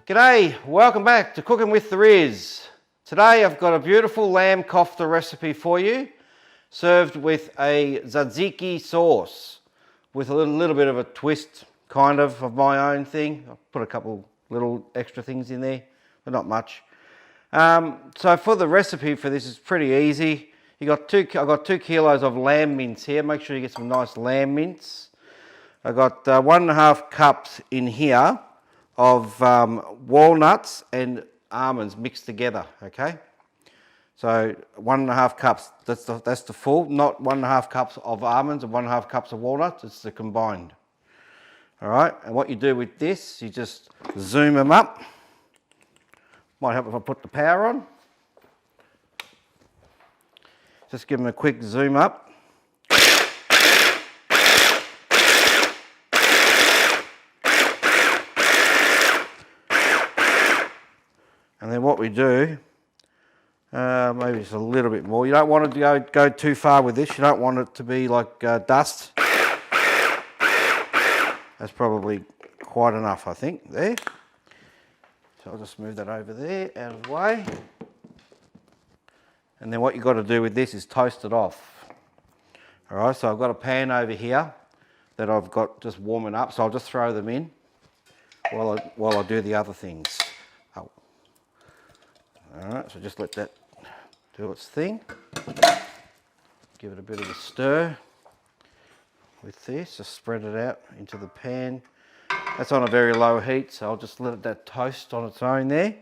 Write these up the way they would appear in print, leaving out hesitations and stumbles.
G'day, welcome back to Cooking with the Riz. Today I've got a beautiful lamb kofta recipe for you, served with a tzatziki sauce, with a little bit of a twist, kind of my own thing. I've put a couple little extra things in there, but not much. So for the recipe for this, is pretty easy. I've got 2 kilos of lamb mince here. Make sure you get some nice lamb mince. I've got 1.5 cups in here of walnuts and almonds mixed together, okay? So 1.5 cups, that's the full, not 1.5 cups of almonds and 1.5 cups of walnuts, it's the combined. All right, and what you do with this, you just zoom them up. Might help if I put the power on. Just give them a quick zoom up. And then what we do, maybe just a little bit more. You don't want it to go too far with this. You don't want it to be like dust. That's probably quite enough, I think, there. So I'll just move that over there, out of the way. And then what you've got to do with this is toast it off. All right, so I've got a pan over here that I've got just warming up. So I'll just throw them in while I do the other things. Alright, so just let that do its thing. Give it a bit of a stir with this, just spread it out into the pan. That's on a very low heat, so I'll just let that toast on its own there.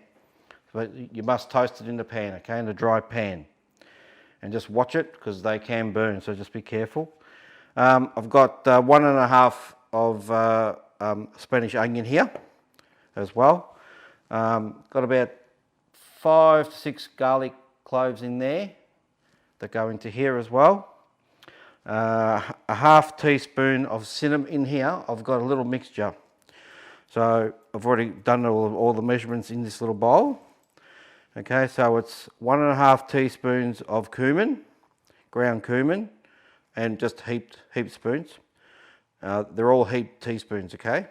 But you must toast it in the pan, okay, in a dry pan. And just watch it, because they can burn, so just be careful. I've got 1.5 of Spanish onion here as well. Got about 5 to 6 garlic cloves in there that go into here as well. A half teaspoon of cinnamon in here. I've got a little mixture. So I've already done all the measurements in this little bowl. Okay, so it's 1.5 teaspoons of cumin, ground cumin, and just heaped spoons. They're all heaped teaspoons, okay?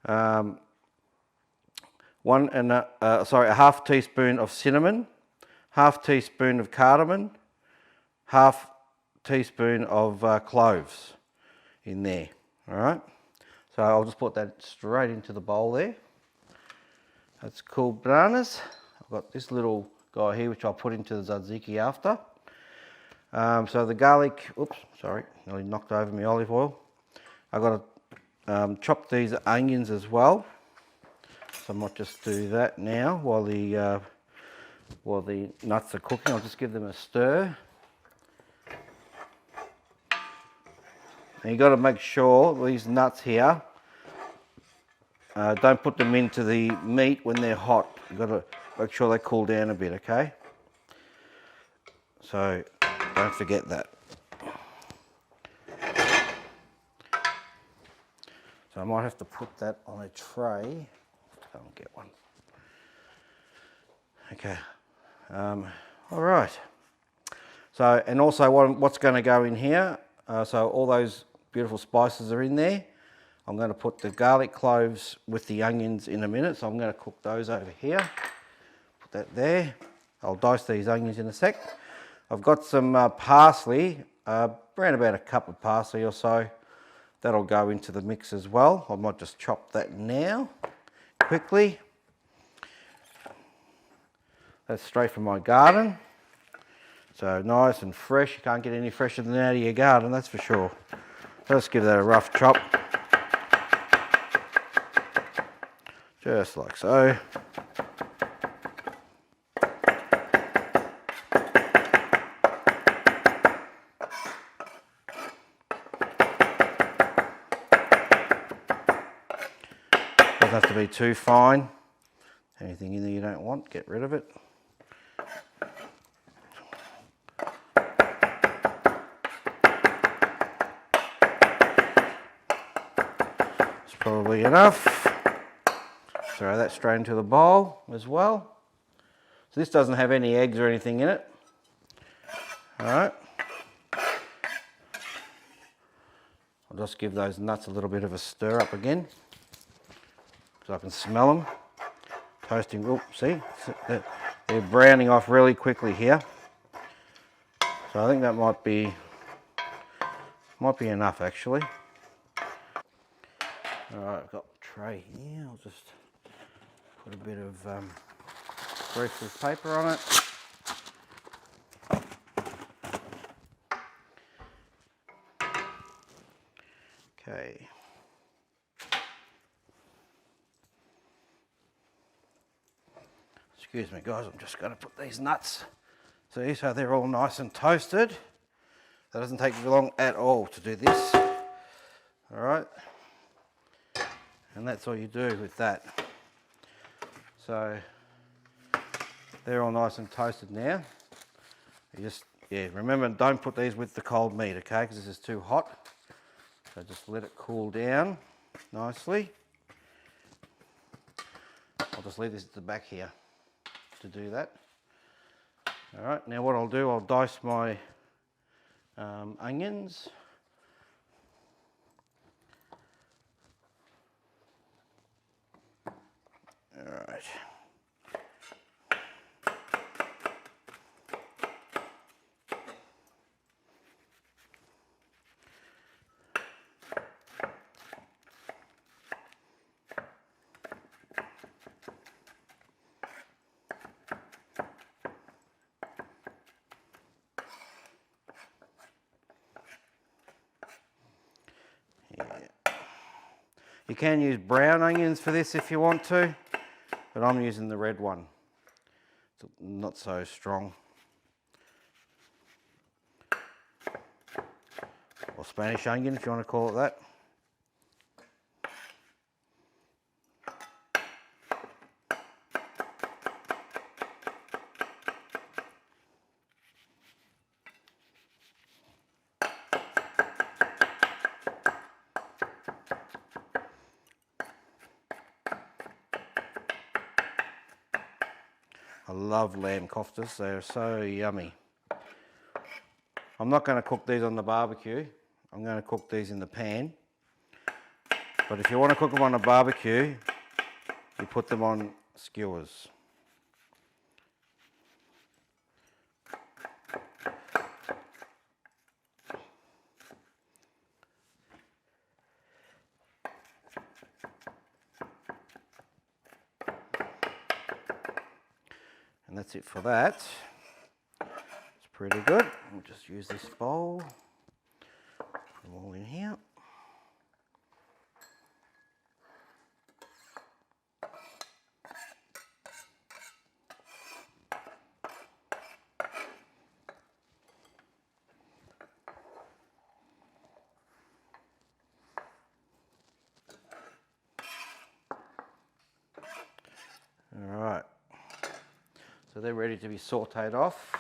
A half teaspoon of cinnamon, half teaspoon of cardamom, half teaspoon of cloves in there. All right, so I'll just put that straight into the bowl there. That's cool bananas. I've got this little guy here which I'll put into the tzatziki after. So the garlic, oops, sorry, nearly knocked over my olive oil. I've got to chop these onions as well. So I might just do that now while the nuts are cooking. I'll just give them a stir. And you've got to make sure these nuts here, don't put them into the meat when they're hot. You've got to make sure they cool down a bit, okay? So don't forget that. So I might have to put that on a tray. I'll get one. Okay. All right. So, and also what's going to go in here, so all those beautiful spices are in there. I'm going to put the garlic cloves with the onions in a minute, so I'm going to cook those over here. Put that there. I'll dice these onions in a sec. I've got some parsley, around about a cup of parsley or so. That'll go into the mix as well. I might just chop that now, quickly. That's straight from my garden. So nice and fresh. You can't get any fresher than out of your garden, that's for sure. Let's give that a rough chop. Just like so. Doesn't have to be too fine. Anything in there you don't want, get rid of it. It's probably enough. Throw that straight into the bowl as well. So this doesn't have any eggs or anything in it. All right. I'll just give those nuts a little bit of a stir up again, so I can smell them. toasting. Oh, see, they're browning off really quickly here. So I think that might be enough actually. All right, I've got the tray here. I'll just put a bit of greaseless paper on it. Okay. Excuse me guys, I'm just going to put these nuts, see, so they're all nice and toasted. That doesn't take long at all to do this. All right. And that's all you do with that. So they're all nice and toasted now. You just, yeah, remember, don't put these with the cold meat, okay, because this is too hot. So just let it cool down nicely. I'll just leave this at the back here to do that. All right, now what I'll do, I'll dice my onions. All right. You can use brown onions for this if you want to, but I'm using the red one. It's not so strong. Or Spanish onion if you want to call it that. I love lamb koftas, they're so yummy. I'm not going to cook these on the barbecue, I'm going to cook these in the pan. But if you want to cook them on a barbecue, you put them on skewers. And that's it for that. It's pretty good. We'll just use this bowl. Put them all in here. All right. So they're ready to be sauteed off.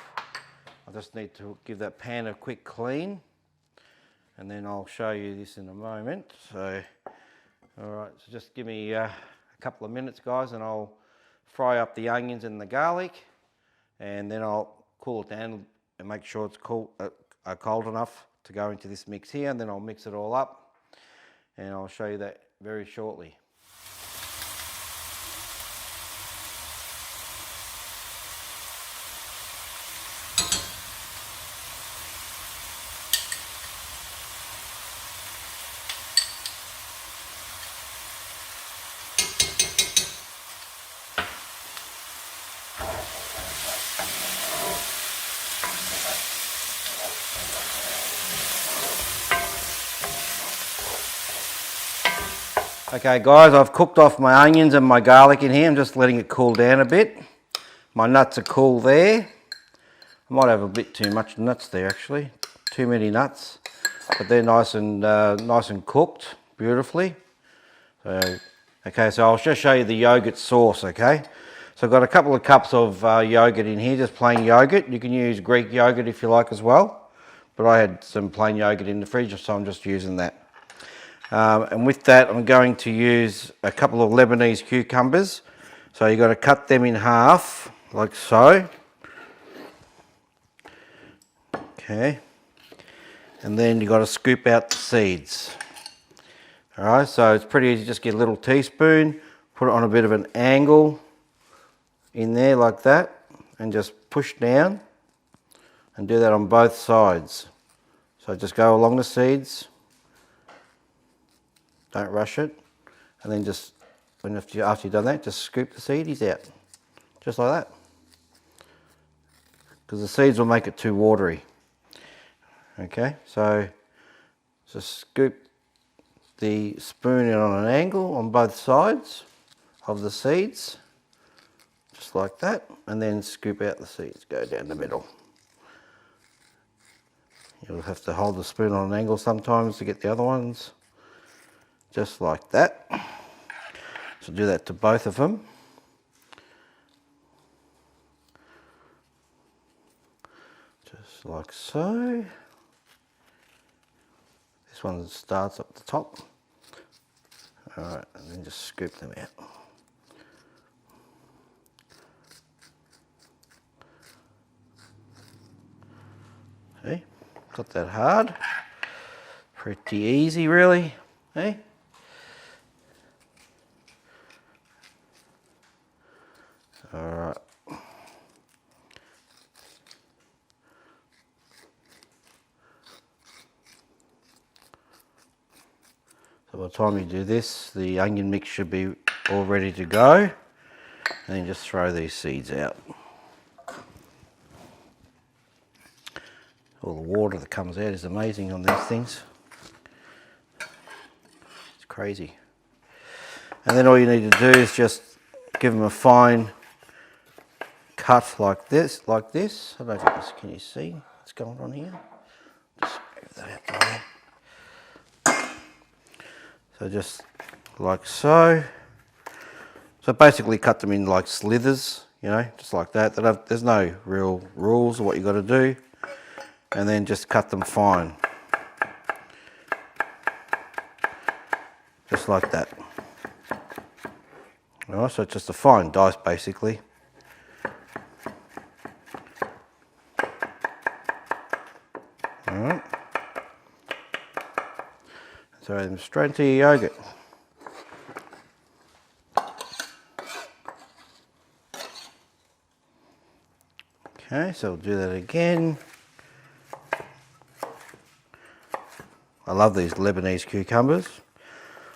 I just need to give that pan a quick clean and then I'll show you this in a moment. So, all right, so just give me a couple of minutes guys and I'll fry up the onions and the garlic and then I'll cool it down and make sure it's cold enough to go into this mix here, and then I'll mix it all up and I'll show you that very shortly. Okay guys, I've cooked off my onions and my garlic in here. I'm just letting it cool down a bit. My nuts are cool there. I might have a bit too much nuts there actually. Too many nuts. But they're nice and cooked beautifully. So, okay, so I'll just show you the yogurt sauce, okay? So I've got a couple of cups of yogurt in here, just plain yogurt. You can use Greek yogurt if you like as well. But I had some plain yogurt in the fridge, so I'm just using that. And with that, I'm going to use a couple of Lebanese cucumbers. So you've got to cut them in half, like so. Okay. And then you've got to scoop out the seeds. All right, so it's pretty easy. Just get a little teaspoon, put it on a bit of an angle, in there like that and just push down, and do that on both sides. So just go along the seeds, don't rush it, and then just after you've done that, just scoop the seedies out, just like that, because the seeds will make it too watery. Okay, so just scoop the spoon in on an angle on both sides of the seeds, just like that, and then scoop out the seeds, go down the middle. You'll have to hold the spoon on an angle sometimes to get the other ones, just like that. So do that to both of them. Just like so. This one starts up the top. Alright, and then just scoop them out. See, not that hard. Pretty easy really, hey? Alright. So by the time you do this, the onion mix should be all ready to go. And then just throw these seeds out. All the water that comes out is amazing on these things. It's crazy. And then all you need to do is just give them a fine cut like this, I don't know if you can you see what's going on here? Just move that out the way. So just like so. So basically cut them in like slithers, you know, just like that. There's no real rules of what you got to do. And then just cut them fine. Just like that. Alright, so it's just a fine dice basically. Alright. Throw them straight into your yogurt. Okay, so we'll do that again. I love these Lebanese cucumbers.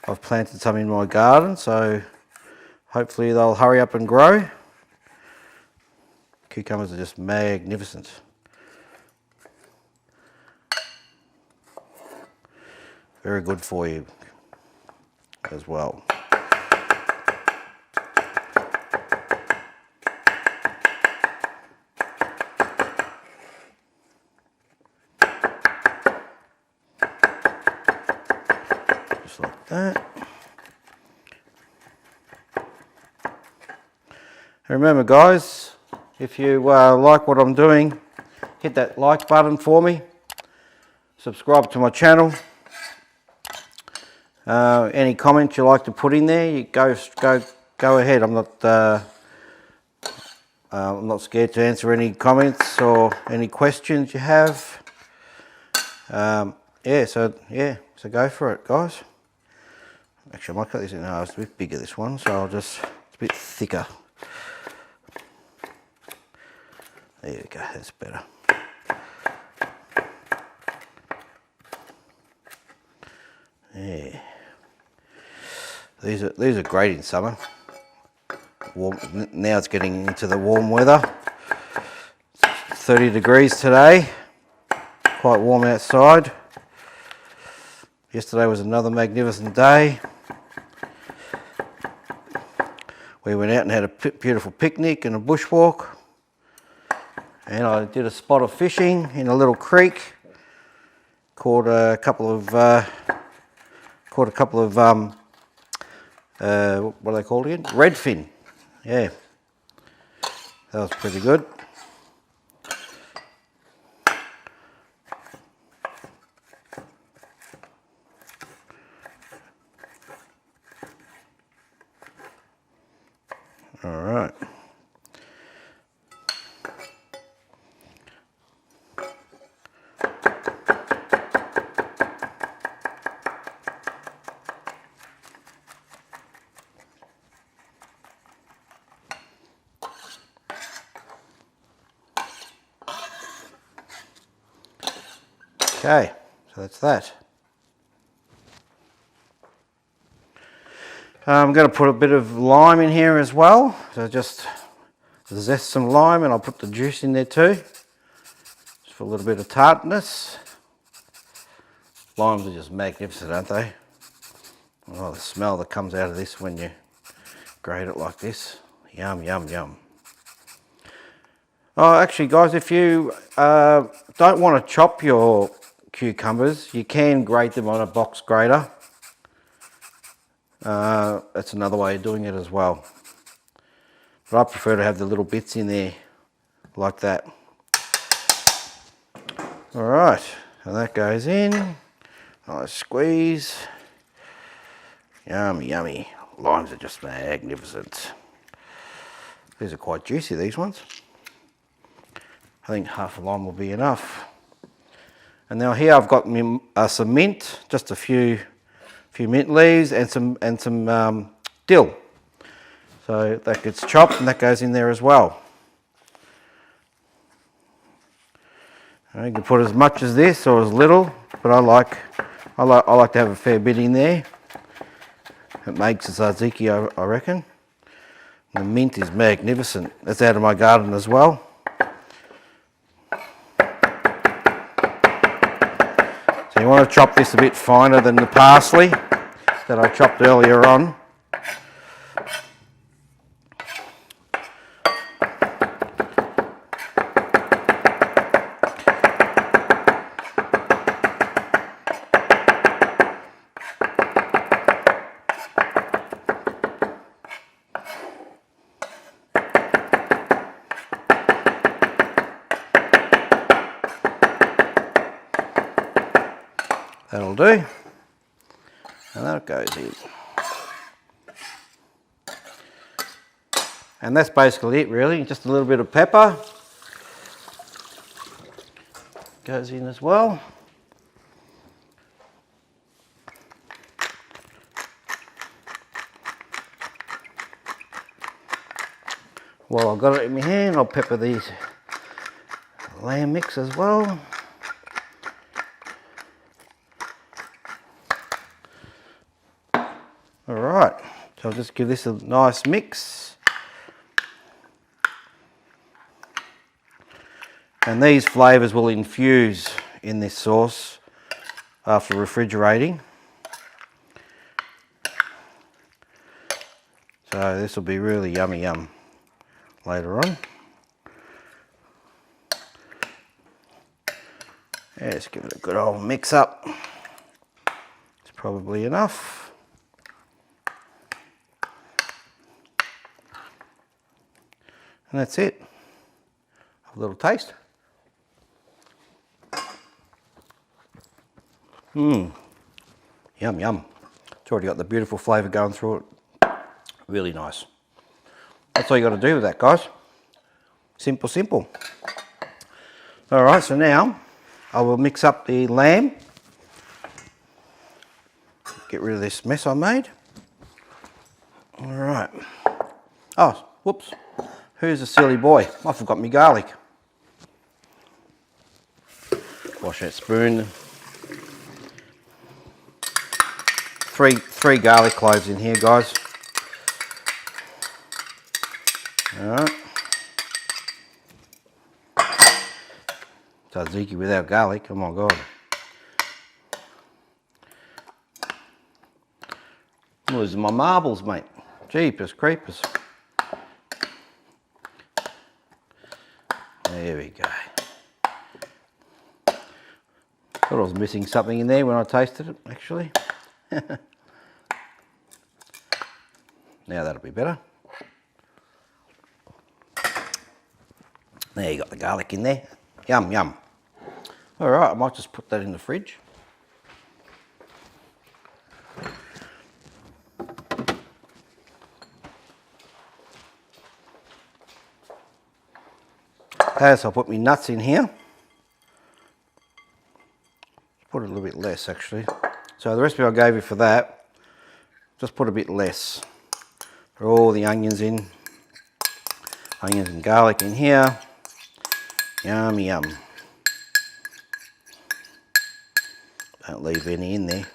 I've planted some in my garden, so hopefully they'll hurry up and grow. Cucumbers are just magnificent. Very good for you as well. Just like that. And remember guys, if you like what I'm doing, hit that like button for me. Subscribe to my channel. Any comments you like to put in there, you go ahead. I'm not scared to answer any comments or any questions you have. So go for it, guys. Actually, I might cut this in half. It's a bit bigger, this one, so it's a bit thicker. There you go. That's better. Yeah. These are great in summer. Now it's getting into the warm weather. 30 degrees today. Quite warm outside. Yesterday was another magnificent day. We went out and had a beautiful picnic and a bushwalk. And I did a spot of fishing in a little creek. Caught a couple of what are they called again? Redfin. Yeah, that was pretty good. All right. Okay, so that's that. I'm going to put a bit of lime in here as well. So just zest some lime, and I'll put the juice in there too, just for a little bit of tartness. Limes are just magnificent, aren't they? Oh, the smell that comes out of this when you grate it like this. Yum, yum, yum. Oh, actually, guys, if you don't want to chop your cucumbers, you can grate them on a box grater. That's another way of doing it as well. But I prefer to have the little bits in there like that. All right, and that goes in. Nice squeeze. Yummy, yummy. Limes are just magnificent. These are quite juicy, these ones. I think half a lime will be enough. And now here I've got some mint, just a few mint leaves, and some dill. So that gets chopped and that goes in there as well. And you can put as much as this or as little, but I like to have a fair bit in there. It makes a tzatziki, I reckon. The mint is magnificent. That's out of my garden as well. So you want to chop this a bit finer than the parsley that I chopped earlier on. That'll do, and that goes in. And that's basically it really, just a little bit of pepper goes in as well. While I've got it in my hand, I'll pepper these lamb mix as well. Alright, so I'll just give this a nice mix. And these flavours will infuse in this sauce after refrigerating. So this will be really yummy yum later on. Yeah, just give it a good old mix up. It's probably enough. And that's it. Have a little taste. Yum, yum. It's already got the beautiful flavour going through it. Really nice. That's all you got to do with that, guys. Simple, simple. All right, so now I will mix up the lamb. Get rid of this mess I made. All right. Oh, whoops. Who's a silly boy? I forgot my garlic. Wash that spoon. Three garlic cloves in here, guys. All right. Tzatziki without garlic, oh my God. I'm losing my marbles, mate. Jeepers creepers. There we go. Thought I was missing something in there when I tasted it, actually. Now that'll be better. There, you got the garlic in there. Yum, yum. All right, I might just put that in the fridge. Okay, so I'll put my nuts in here. Put a little bit less, actually. So the recipe I gave you for that, just put a bit less. Put all the onions in. Onions and garlic in here. Yum, yum. Don't leave any in there.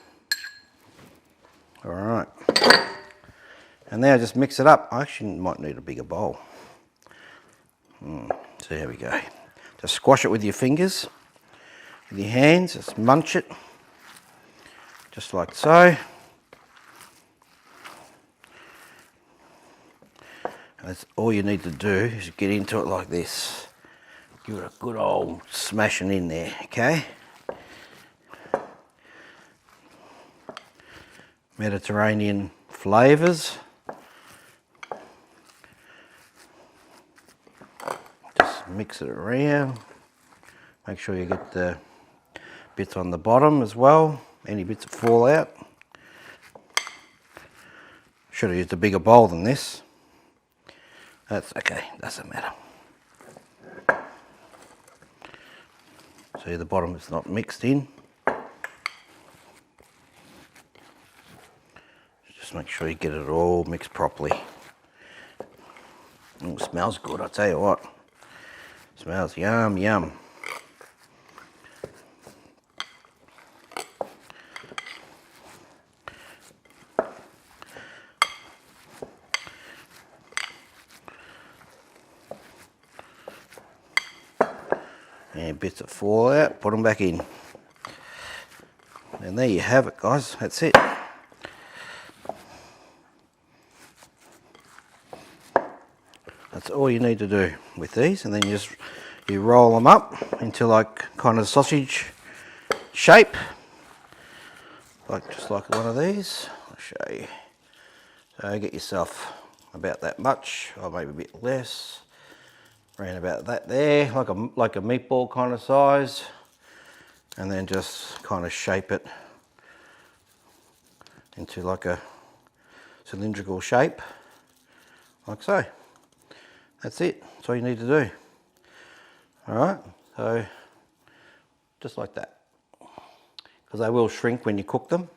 All right. And now just mix it up. I actually might need a bigger bowl. So here we go. Just squash it with your fingers, with your hands, just munch it, just like so. And that's all you need to do is get into it like this. Give it a good old smashing in there, okay? Mediterranean flavours. Just mix it around. Make sure you get the bits on the bottom as well. Any bits that fall out. Should have used a bigger bowl than this. That's okay, doesn't matter. See, the bottom is not mixed in. Just make sure you get it all mixed properly. It smells good, I tell you what. Smells yum, yum. And bits that fall out, put them back in. And there you have it, guys. That's it. That's all you need to do with these, and then you roll them up into like kind of sausage shape, just like one of these. I'll show you. So get yourself about that much, or maybe a bit less. Around about that there, like a meatball kind of size, and then just kind of shape it into like a cylindrical shape, like so. That's it. That's all you need to do. All right, so just like that, because they will shrink when you cook them,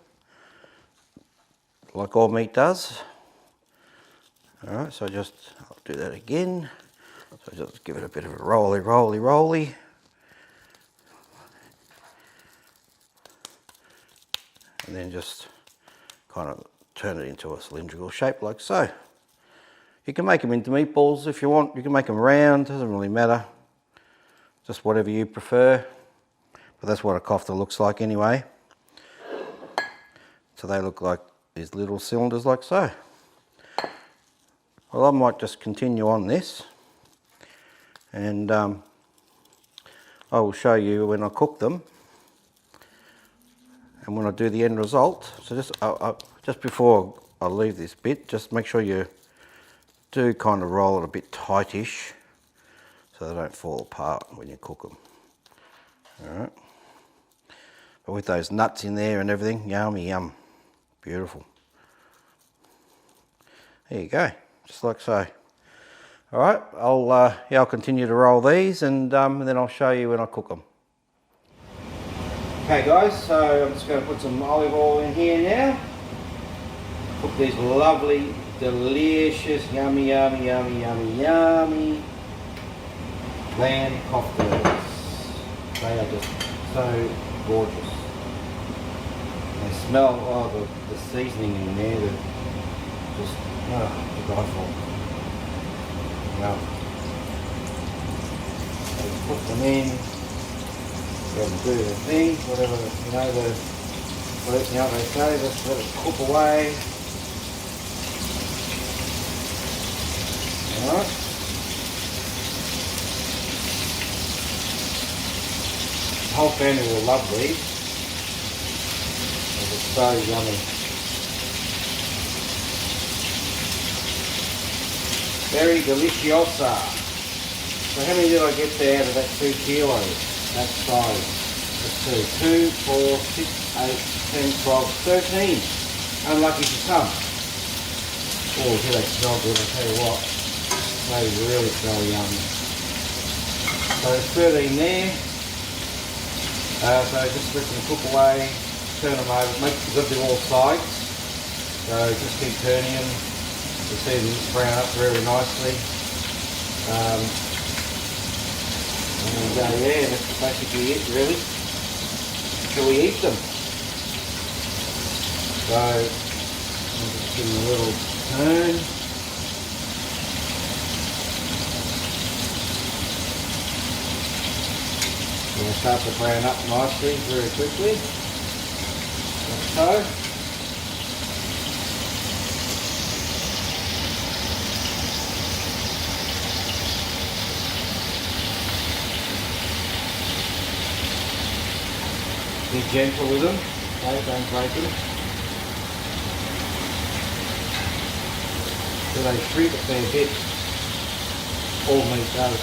like all meat does. All right, so I'll do that again. So just give it a bit of a rolly. And then just kind of turn it into a cylindrical shape like so. You can make them into meatballs if you want. You can make them round, doesn't really matter. Just whatever you prefer. But that's what a kofta looks like anyway. So they look like these little cylinders like so. Well, I might just continue on this. And I will show you when I cook them and when I do the end result. So just before I leave this bit, just make sure you do kind of roll it a bit tightish so they don't fall apart when you cook them. All right. But with those nuts in there and everything, yummy, yum. Beautiful. There you go, just like so. All right, I'll continue to roll these, and then I'll show you when I cook them. Okay guys, so I'm just going to put some olive oil in here now. Cook these lovely, delicious, yummy lamb koftas. They are just so gorgeous. They smell, the seasoning in there, just to die for. Well, just put them in, go and do the thing, whatever, they say, just let it cook away. Alright. The whole family will love these. They're so yummy. Very deliciosa. So how many did I get there out of that 2 kilos? That size. Let's see. 2, 4, 6, 8, 10, 12, 13. Unlucky for some. Oh, do they smell good, I'll tell you what. They really smell yummy. So there's 13 there. So just let them cook away. Turn them over. Make sure you do all sides. So just keep turning them. You see them brown up very nicely. And yeah, that's basically it really. Shall we eat them? So I'll just give them a little turn. It'll start to brown up nicely, very quickly, like so. Be gentle with them, okay, don't break them. So they shrink a fair bit, all meat does.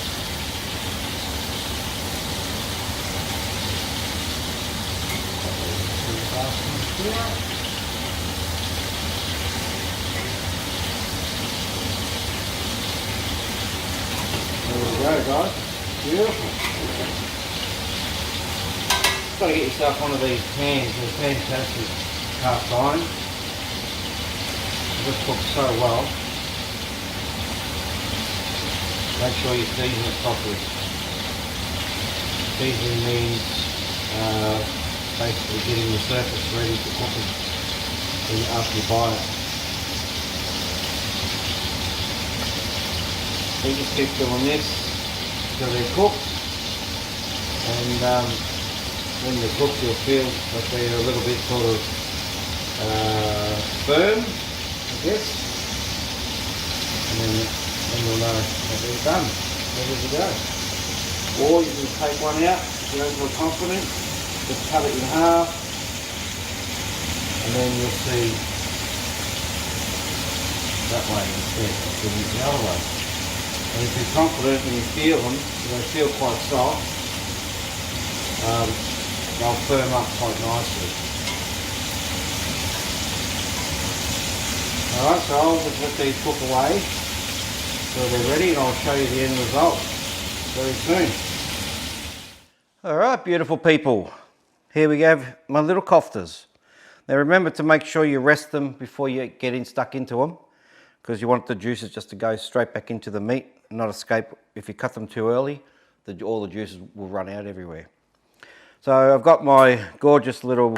There we go, guys, beautiful. You've got to get yourself one of these pans. They're fantastic cast iron. They just cook so well. Make sure you season it properly. Seasoning means basically getting the surface ready for cooking after you buy it. You just keep doing this until they're cooked, and when they're cooked you'll feel that they're a little bit sort of firm, I guess, and then you'll know that they're done, ready to go. Or you can take one out if you don't feel confident, just cut it in half, and then you'll see that way instead of doing it the other way. And if you're confident and you feel them, they feel quite soft, they'll firm up quite nicely. Alright, so I'll just let these cook away till they're ready, and I'll show you the end result very soon. Alright, beautiful people, here we have my little koftas. Now remember to make sure you rest them before you get stuck into them, because you want the juices just to go straight back into the meat and not escape. If you cut them too early, all the juices will run out everywhere. So I've got my gorgeous little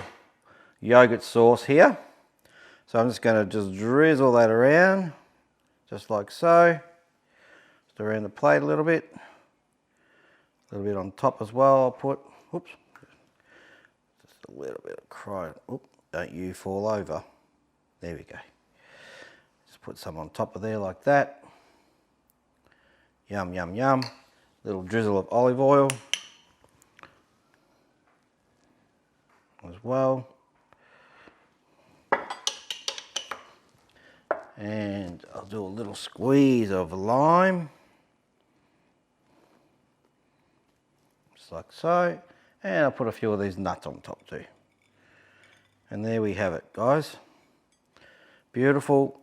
yogurt sauce here. So I'm just going to just drizzle that around, just like so. Just around the plate a little bit on top as well. I'll put, oops, just a little bit of cry. Oop, don't you fall over. There we go. Just put some on top of there like that. Yum, yum, yum. Little drizzle of olive oil as well. And I'll do a little squeeze of lime, just like so, and I'll put a few of these nuts on top too. And there we have it, guys. Beautiful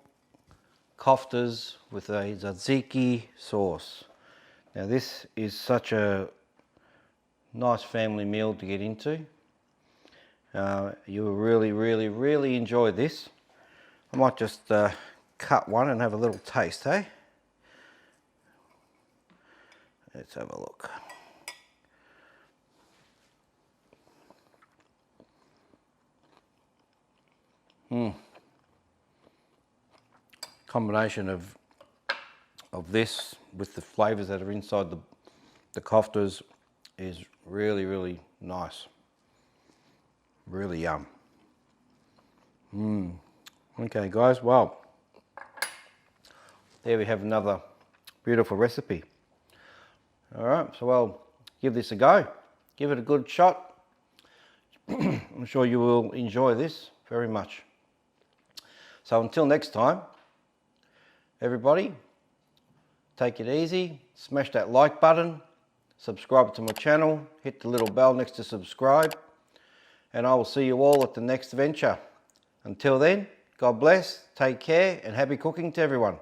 koftas with a tzatziki sauce. Now this is such a nice family meal to get into. You will really enjoy this. I might just cut one and have a little taste, hey? Let's have a look. Combination of this with the flavors that are inside the koftas is really nice. Really yum. Okay guys, well, there we have another beautiful recipe. Alright, so I'll give this a go. Give it a good shot. I'm sure you will enjoy this very much. So until next time, everybody, take it easy, smash that like button, subscribe to my channel, hit the little bell next to subscribe, and I will see you all at the next venture. Until then, God bless, take care, and happy cooking to everyone.